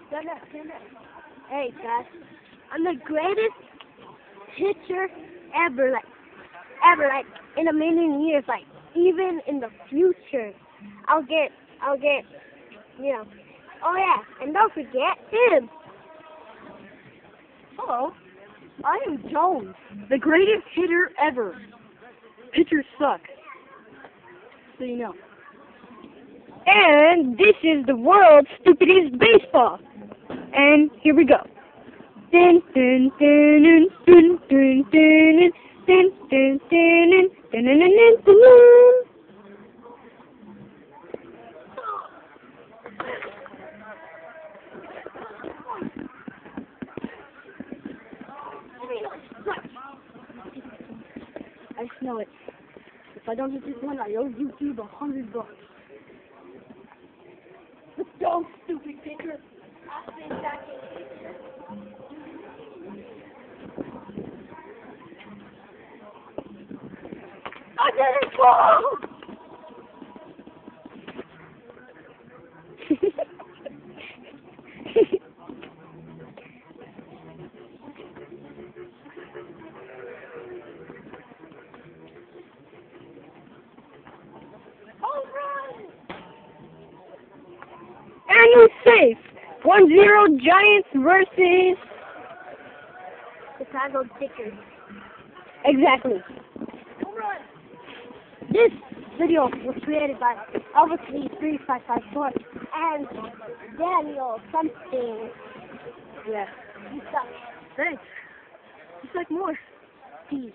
Stand up. Hey, guys. I'm the greatest pitcher ever, like, in a million years, like, even in the future. I'll get, you know. Oh, yeah, and don't forget him. Hello, I am Jones, the greatest hitter ever. Pitchers suck, so you know. And this is the world's stupidest baseball. And here we go. Dun, dun, dun, dun, dun, dun, dun, dun, dun, dun, dun, dun, dun, dun. I just know it. If I don't hit this one, I owe YouTube $100. Let's go, stupid pitcher. I think I can. I did it, whoa! And you're safe. 1-0 Giants versus Chicago Tickers. Exactly. This video was created by Elvis3554 and Daniel something. Yeah. You suck. Thanks. Just like more. Peace.